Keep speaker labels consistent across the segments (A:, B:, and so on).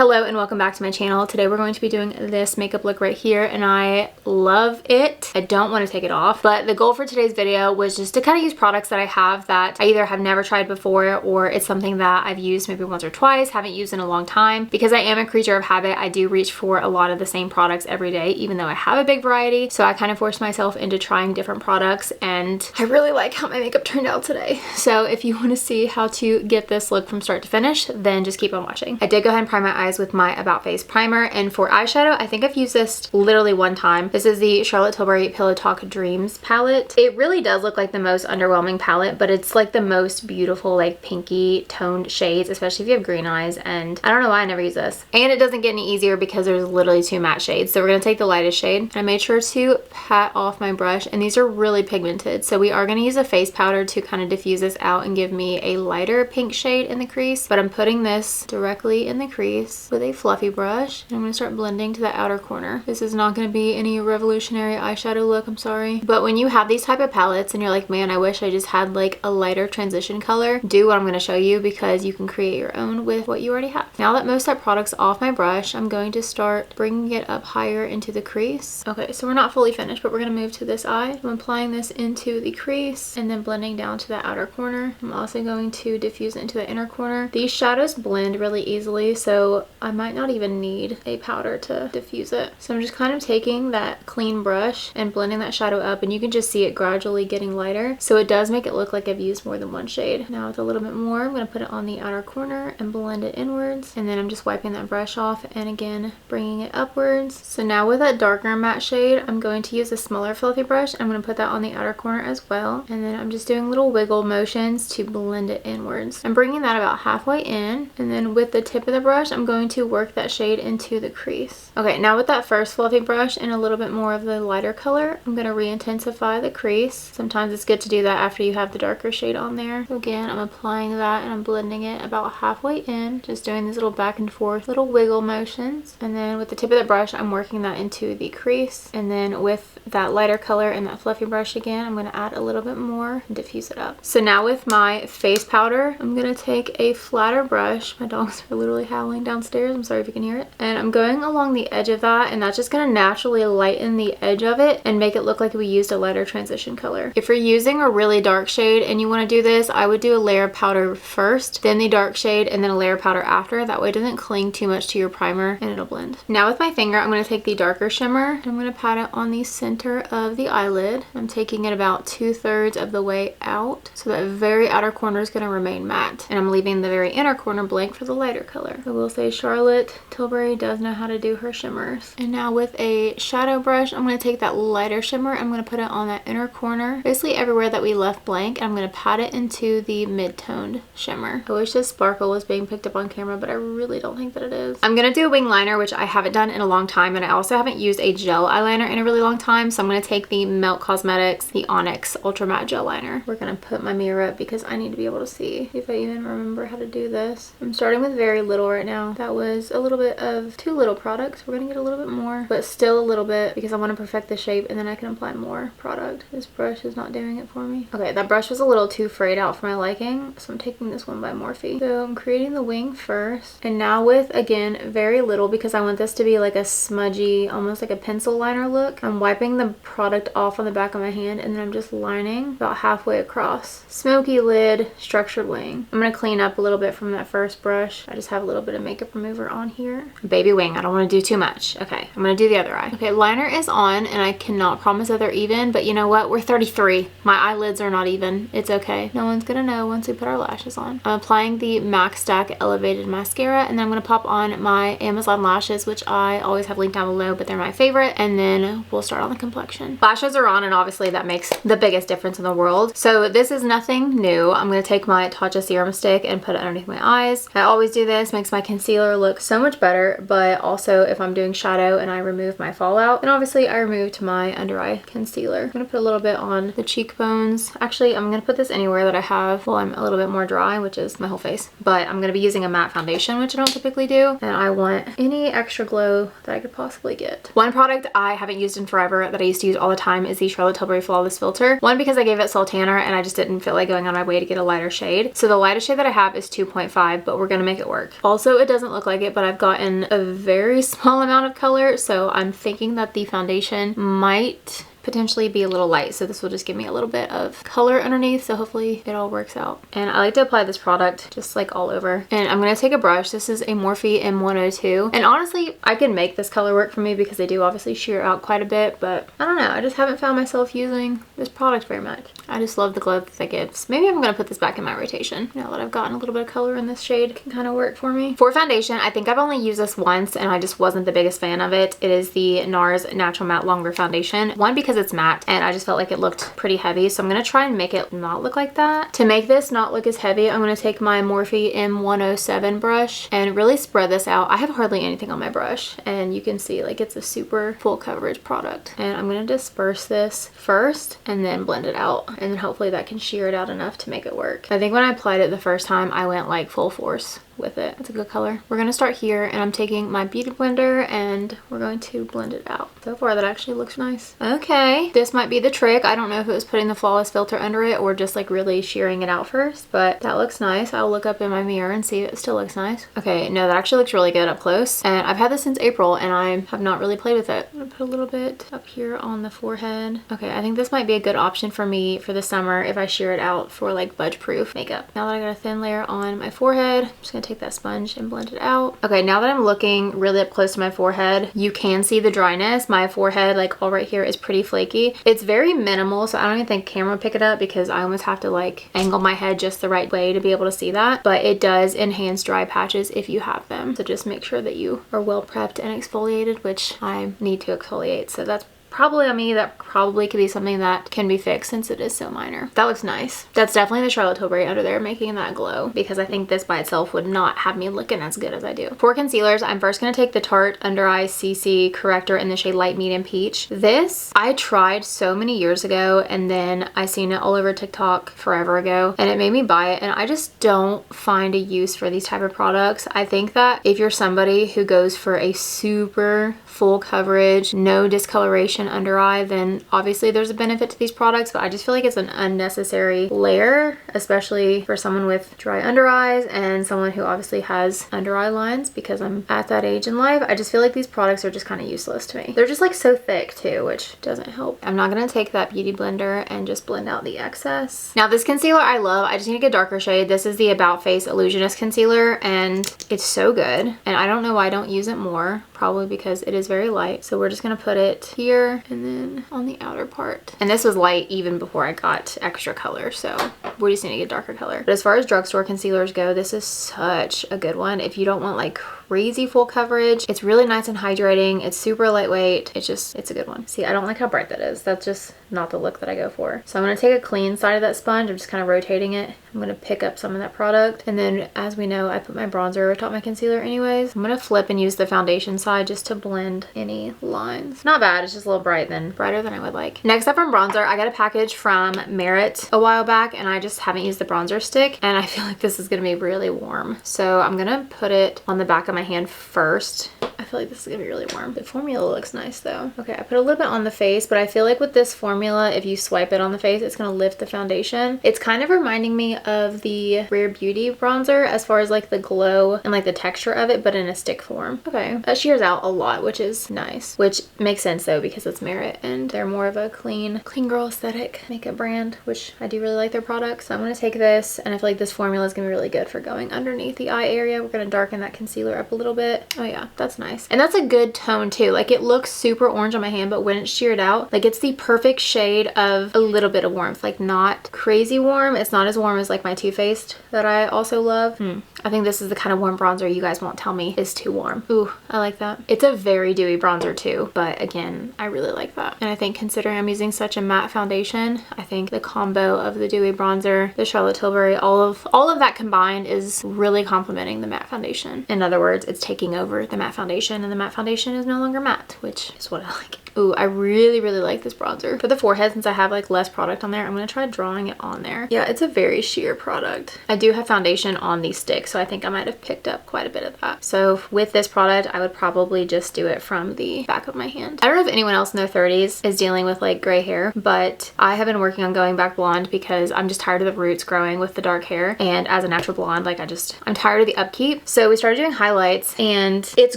A: Hello and welcome back to my channel. Today we're going to be doing this makeup look right here and I love it. I don't want to take it off, but the goal for today's video was just to kind of use products that I have that I either have never tried before or it's something that I've used maybe once or twice, haven't used in a long time. Because I am a creature of habit, I do reach for a lot of the same products every day, even though I have a big variety. So I kind of forced myself into trying different products and I really like how my makeup turned out today. So if you want to see how to get this look from start to finish, then just keep on watching. I did go ahead and prime my eyes with my About Face primer, and for eyeshadow I think I've used this literally one time. This is the Charlotte Tilbury Pillow Talk Dreams palette. It really does look like the most underwhelming palette, but it's like the most beautiful like pinky toned shades, especially if you have green eyes, and I don't know why I never use this. And it doesn't get any easier because there's literally two matte shades. So we're gonna take the lightest shade. I made sure to pat off my brush, and these are really pigmented, so we are gonna use a face powder to kind of diffuse this out and give me a lighter pink shade in the crease. But I'm putting this directly in the crease with a fluffy brush, and I'm going to start blending to the outer corner. This is not going to be any revolutionary eyeshadow look, I'm sorry. But when you have these type of palettes and you're like, man, I wish I just had like a lighter transition color, do what I'm going to show you because you can create your own with what you already have. Now that most of that product's off my brush, I'm going to start bringing it up higher into the crease. Okay, so we're not fully finished, but we're going to move to this eye. I'm applying this into the crease and then blending down to the outer corner. I'm also going to diffuse it into the inner corner. These shadows blend really easily, so I might not even need a powder to diffuse it. So I'm just kind of taking that clean brush and blending that shadow up, and you can just see it gradually getting lighter. So it does make it look like I've used more than one shade. Now with a little bit more, I'm going to put it on the outer corner and blend it inwards. And then I'm just wiping that brush off and again bringing it upwards. So now with that darker matte shade, I'm going to use a smaller fluffy brush. I'm going to put that on the outer corner as well. And then I'm just doing little wiggle motions to blend it inwards. I'm bringing that about halfway in, and then with the tip of the brush, I'm going to work that shade into the crease. Okay, now with that first fluffy brush and a little bit more of the lighter color, I'm going to re-intensify the crease. Sometimes it's good to do that after you have the darker shade on there. So again, I'm applying that and I'm blending it about halfway in, just doing these little back and forth little wiggle motions. And then with the tip of the brush, I'm working that into the crease. And then with that lighter color and that fluffy brush again, I'm going to add a little bit more and diffuse it up. So now with my face powder, I'm going to take a flatter brush. My dogs are literally howling downstairs. I'm sorry if you can hear it. And I'm going along the edge of that, and that's just going to naturally lighten the edge of it and make it look like we used a lighter transition color. If you're using a really dark shade and you want to do this, I would do a layer of powder first, then the dark shade, and then a layer of powder after. That way it doesn't cling too much to your primer and it'll blend. Now with my finger, I'm going to take the darker shimmer and I'm going to pat it on the center of the eyelid. I'm taking it about 2/3 of the way out, so that very outer corner is going to remain matte, and I'm leaving the very inner corner blank for the lighter color. I will say Charlotte Tilbury does know how to do her shimmers. And now with a shadow brush, I'm going to take that lighter shimmer, I'm going to put it on that inner corner, basically everywhere that we left blank, and I'm going to pat it into the mid-toned shimmer. I wish this sparkle was being picked up on camera, but I really don't think that it is. I'm going to do a wing liner, which I haven't done in a long time, and I also haven't used a gel eyeliner in a really long time, so I'm going to take the Melt Cosmetics, the Onyx Ultra Matte Gel Liner. We're going to put my mirror up because I need to be able to see if I even remember how to do this. I'm starting with very little right now. That was a little bit of too little product. We're going to get a little bit more, but still a little bit because I want to perfect the shape and then I can apply more product. This brush is not doing it for me. Okay, that brush was a little too frayed out for my liking, so I'm taking this one by Morphe. So I'm creating the wing first, and now with, again, very little because I want this to be like a smudgy, almost like a pencil liner look. I'm wiping the product off on the back of my hand and then I'm just lining about halfway across. Smoky lid, structured wing. I'm going to clean up a little bit from that first brush. I just have a little bit of makeup remover on here. Baby wing, I don't want to do too much. Okay, I'm going to do the other eye. Okay, liner is on, and I cannot promise that they're even, but you know what? We're 33. My eyelids are not even. It's okay. No one's going to know once we put our lashes on. I'm applying the MAC Stack Elevated Mascara, and then I'm going to pop on my Amazon lashes, which I always have linked down below, but they're my favorite, and then we'll start on the complexion. Lashes are on, and obviously that makes the biggest difference in the world. So this is nothing new. I'm going to take my Tatcha serum stick and put it underneath my eyes. I always do this. Makes my concealer look so much better, but also if I'm doing shadow and I remove my fallout, and obviously I removed my under eye concealer. I'm going to put a little bit on the cheekbones. Actually, I'm going to put this anywhere that I have while I'm a little bit more dry, which is my whole face. But I'm going to be using a matte foundation, which I don't typically do, and I want any extra glow that I could possibly get. One product I haven't used in forever that I used to use all the time is the Charlotte Tilbury Flawless Filter. One, because I gave it Sultana and I just didn't feel like going on my way to get a lighter shade. So the lightest shade that I have is 2.5, but we're going to make it work. Also, it doesn't doesn't look like it, but I've gotten a very small amount of color, so I'm thinking that the foundation might potentially be a little light, so this will just give me a little bit of color underneath, so hopefully it all works out. And I like to apply this product just like all over, and I'm gonna take a brush. This is a Morphe M102, and honestly I can make this color work for me because they do obviously sheer out quite a bit, but I don't know, I just haven't found myself using this product very much. I just love the glow that it gives. Maybe I'm gonna put this back in my rotation now that I've gotten a little bit of color in this shade. It can kind of work for me. For foundation, I think I've only used this once and I just wasn't the biggest fan of it. It is the NARS Natural Matte Longwear Foundation. One, because it's matte and I just felt like it looked pretty heavy, so I'm gonna try and make it not look like that. To make this not look as heavy, I'm gonna take my Morphe M107 brush and really spread this out. I have hardly anything on my brush, and you can see like it's a super full coverage product. And I'm gonna disperse this first and then blend it out, and then hopefully that can sheer it out enough to make it work. I think when I applied it the first time, I went like full force with it. It's a good color. We're gonna start here, and I'm taking my beauty blender and we're going to blend it out. So far that actually looks nice. Okay, this might be the trick. I don't know if it was putting the flawless filter under it or just like really shearing it out first, but that looks nice. I'll look up in my mirror and see if it still looks nice. Okay, no, that actually looks really good up close, and I've had this since April and I have not really played with it. I'm gonna put a little bit up here on the forehead. Okay, I think this might be a good option for me for the summer if I shear it out for like budge proof makeup. Now that I got a thin layer on my forehead, I'm just gonna take that sponge and blend it out. Okay, now that I'm looking really up close to my forehead, you can see the dryness. My forehead, like all right here, is pretty flaky. It's very minimal, so I don't even think camera will pick it up because I almost have to like angle my head just the right way to be able to see that. But it does enhance dry patches if you have them. So just make sure that you are well prepped and exfoliated, which I need to exfoliate. So that's probably on me. That probably could be something that can be fixed since it is so minor. That looks nice. That's definitely the Charlotte Tilbury under there making that glow, because I think this by itself would not have me looking as good as I do. For concealers, I'm first going to take the Tarte Under Eye CC Corrector in the shade Light Medium Peach. This I tried so many years ago, and then I seen it all over TikTok forever ago, and it made me buy it, and I just don't find a use for these type of products. I think that if you're somebody who goes for a super full coverage, no discoloration under eye, then obviously there's a benefit to these products, but I just feel like it's an unnecessary layer, especially for someone with dry under eyes and someone who obviously has under eye lines, because I'm at that age in life. I just feel like these products are just kind of useless to me. They're just like so thick too, which doesn't help. I'm not gonna take that beauty blender and just blend out the excess. Now this concealer I love. I just need to get a darker shade. This is the About Face Illusionist Concealer, and it's so good, and I don't know why I don't use it more. Probably because it is very light. So we're just gonna put it here and then on the outer part. And this was light even before I got extra color, so we just need to get darker color. But as far as drugstore concealers go, this is such a good one. If you don't want like crazy full coverage, it's really nice and hydrating. It's super lightweight. It's a good one. See, I don't like how bright that is. That's just not the look that I go for. So I'm gonna take a clean side of that sponge. I'm just kind of rotating it. I'm gonna pick up some of that product. And then as we know, I put my bronzer over top my concealer anyways. I'm gonna flip and use the foundation side just to blend any lines. Not bad, it's just a little brighter than I would like. Next up from bronzer, I got a package from Merit a while back, and I just haven't used the bronzer stick, and I feel like this is gonna be really warm. So I'm gonna put it on the back of my hand first. I feel like this is gonna be really warm. The formula looks nice though. Okay, I put a little bit on the face, but I feel like with this formula, if you swipe it on the face, it's gonna lift the foundation. It's kind of reminding me of the Rare Beauty bronzer as far as like the glow and like the texture of it, but in a stick form. Okay, that shears out a lot, which is nice, which makes sense though because it's Merit and they're more of a clean girl aesthetic makeup brand, which I do really like their products. So I'm gonna take this, and I feel like this formula is gonna be really good for going underneath the eye area. We're gonna darken that concealer up a little bit. Oh yeah, that's nice. And that's a good tone too. Like it looks super orange on my hand, but when it's sheared out, like it's the perfect shade of a little bit of warmth, like not crazy warm. It's not as warm as like my Too Faced that I also love. I think this is the kind of warm bronzer you guys won't tell me is too warm. Ooh, I like that. It's a very dewy bronzer too, but again, I really like that. And I think considering I'm using such a matte foundation, I think the combo of the dewy bronzer, the Charlotte Tilbury, all of that combined is really complementing the matte foundation. In other words, it's taking over the matte foundation foundation, and the matte foundation is no longer matte, which is what I like. Ooh, I really like this bronzer. For the forehead, since I have like less product on there, I'm gonna try drawing it on there. Yeah, it's a very sheer product. I do have foundation on these sticks, so I think I might have picked up quite a bit of that. So with this product, I would probably just do it from the back of my hand. I don't know if anyone else in their 30s is dealing with like gray hair, but I have been working on going back blonde because I'm just tired of the roots growing with the dark hair. And as a natural blonde, like I'm tired of the upkeep. So we started doing highlights, and it's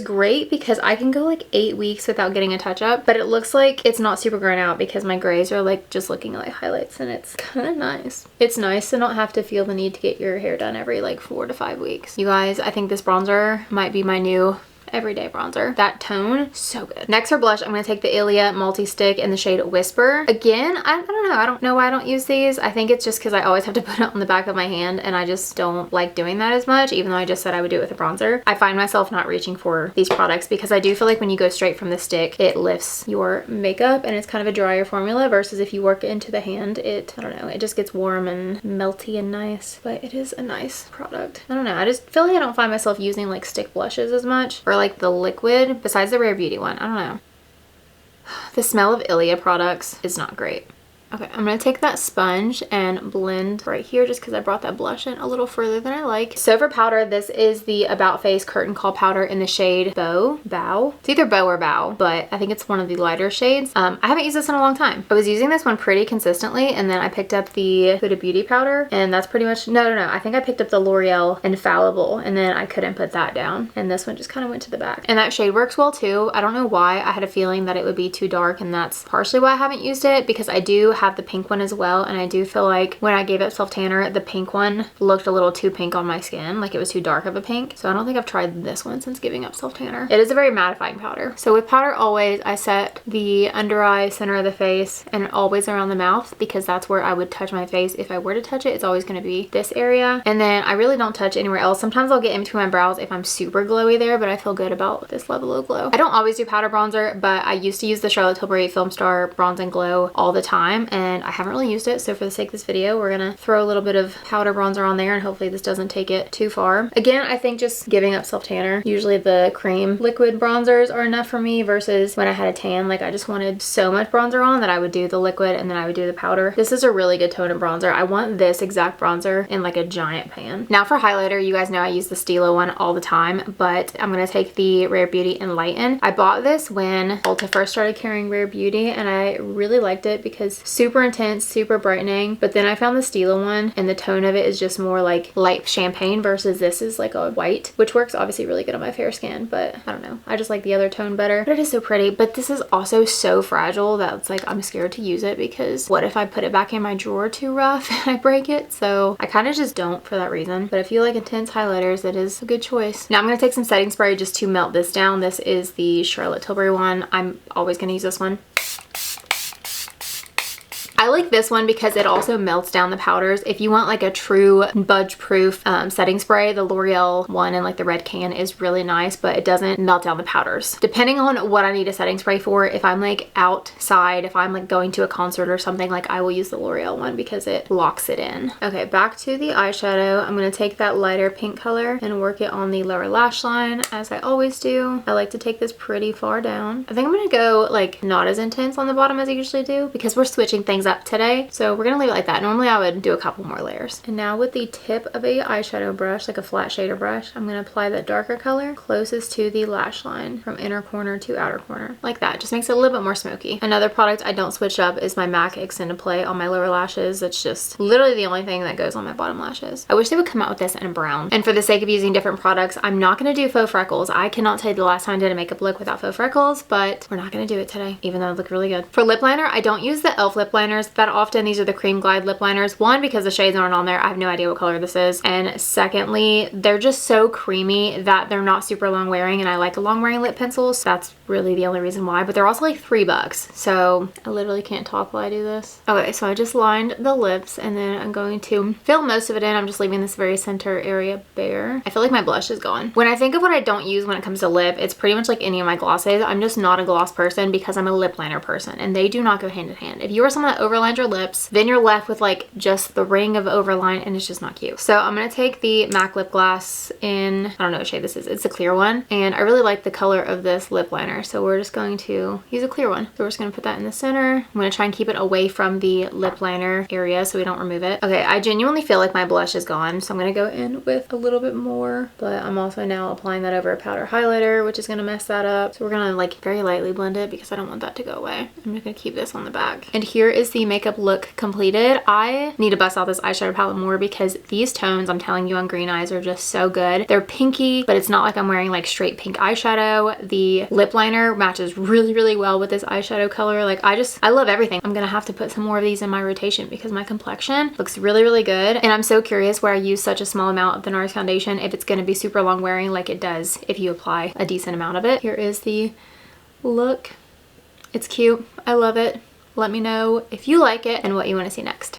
A: great because I can go like 8 weeks without getting a touch up, but it looks like it's not super grown out because my grays are like just looking like highlights, and it's kind of nice. It's nice to not have to feel the need to get your hair done every like 4 to 5 weeks. You guys, I think this bronzer might be my new everyday bronzer. That tone, so good. Next for blush, I'm going to take the Ilia multi-stick in the shade Whisper. Again, I don't know why I don't use these. I think it's just because I always have to put it on the back of my hand, and I just don't like doing that as much, even though I just said I would do it with a bronzer. I find myself not reaching for these products because I do feel like when you go straight from the stick, it lifts your makeup, and it's kind of a drier formula versus if you work it into the hand, I don't know, it just gets warm and melty and nice, but it is a nice product. I don't know, I just feel like I don't find myself using like stick blushes as much, or like the liquid, besides the Rare Beauty one. I don't know. The smell of Ilia products is not great. Okay, I'm going to take that sponge and blend right here just because I brought that blush in a little further than I like. So for powder, this is the About Face Curtain Call powder in the shade Bow. It's either Bow or Bow, but I think it's one of the lighter shades. I haven't used this in a long time. I was using this one pretty consistently, and then I picked up the Huda Beauty powder, and that's pretty much, no. I think I picked up the L'Oreal Infallible, and then I couldn't put that down, and this one just kind of went to the back. And that shade works well too. I don't know why. I had a feeling that it would be too dark, and that's partially why I haven't used it, because I do have the pink one as well, and I do feel like when I gave it self tanner, the pink one looked a little too pink on my skin, like it was too dark of a pink. So I don't think I've tried this one since giving up self tanner. It is a very mattifying powder. So with powder, always I set the under eye, center of the face, and always around the mouth, because that's where I would touch my face. If I were to touch it, it's always going to be this area, and then I really don't touch anywhere else. Sometimes I'll get in between my brows if I'm super glowy there, but I feel good about this level of glow. I don't always do powder bronzer, but I used to use the Charlotte Tilbury Film Star Bronze and Glow all the time, and I haven't really used it, so for the sake of this video, we're gonna throw a little bit of powder bronzer on there, and hopefully this doesn't take it too far. Again, I think just giving up self tanner, usually the cream liquid bronzers are enough for me, versus when I had a tan, like I just wanted so much bronzer on that I would do the liquid and then I would do the powder. This is a really good tone of bronzer. I want this exact bronzer in like a giant pan. Now for highlighter, you guys know I use the Stila one all the time, but I'm gonna take the Rare Beauty Enlighten. I bought this when Ulta first started carrying Rare Beauty, and I really liked it because super intense, super brightening, but then I found the Stila one, and the tone of it is just more like light champagne versus this is like a white, which works obviously really good on my fair skin, but I don't know, I just like the other tone better. But it is so pretty, but this is also so fragile that it's like I'm scared to use it, because what if I put it back in my drawer too rough and I break it? So I kind of just don't for that reason. But if you like intense highlighters, it is a good choice. Now I'm going to take some setting spray just to melt this down. This is the Charlotte Tilbury one. I'm always going to use this one. I like this one because it also melts down the powders. If you want like a true budge proof setting spray, the L'Oreal one in like the red can is really nice, but it doesn't melt down the powders. Depending on what I need a setting spray for, if I'm like outside, if I'm like going to a concert or something, like I will use the L'Oreal one because it locks it in. Okay, back to the eyeshadow. I'm going to take that lighter pink color and work it on the lower lash line, as I always do. I like to take this pretty far down. I think I'm going to go like not as intense on the bottom as I usually do, because we're switching things up today, so we're gonna leave it like that. Normally I would do a couple more layers. And now with the tip of a eyeshadow brush, like a flat shader brush, I'm gonna apply that darker color closest to the lash line from inner corner to outer corner, like that. Just makes it a little bit more smoky. Another product I don't switch up is my MAC Extended Play on my lower lashes. It's just literally the only thing that goes on my bottom lashes. I wish they would come out with this in brown. And for the sake of using different products, I'm not gonna do faux freckles. I cannot tell you the last time I did a makeup look without faux freckles, but we're not gonna do it today, even though it look really good. For lip liner, I don't use the e.l.f. lip liners that often. These are the Cream Glide lip liners. One, because the shades aren't on there. I have no idea what color this is. And secondly, they're just so creamy that they're not super long wearing, and I like a long wearing lip pencils. That's really the only reason why, but they're also like $3. So I literally can't talk while I do this. Okay, so I just lined the lips, and then I'm going to fill most of it in. I'm just leaving this very center area bare. I feel like my blush is gone. When I think of what I don't use when it comes to lip, it's pretty much like any of my glosses. I'm just not a gloss person because I'm a lip liner person, and they do not go hand in hand. If you are someone that over overlined your lips, then you're left with like just the ring of overline, and it's just not cute. So I'm gonna take the MAC lip gloss in, I don't know what shade this is, it's a clear one, and I really like the color of this lip liner, so we're just going to use a clear one. So we're just gonna put that in the center. I'm gonna try and keep it away from the lip liner area so we don't remove it. Okay, I genuinely feel like my blush is gone, so I'm gonna go in with a little bit more, but I'm also now applying that over a powder highlighter, which is gonna mess that up. So we're gonna like very lightly blend it because I don't want that to go away. I'm just gonna keep this on the back. And here is the makeup look completed. I need to bust out this eyeshadow palette more because these tones, I'm telling you, on green eyes are just so good. They're pinky, but it's not like I'm wearing like straight pink eyeshadow. The lip liner matches really, really well with this eyeshadow color. Like I love everything. I'm gonna have to put some more of these in my rotation because my complexion looks really, really good. And I'm so curious where I use such a small amount of the NARS foundation if it's gonna be super long wearing like it does if you apply a decent amount of it. Here is the look. It's cute. I love it. Let me know if you like it and what you want to see next.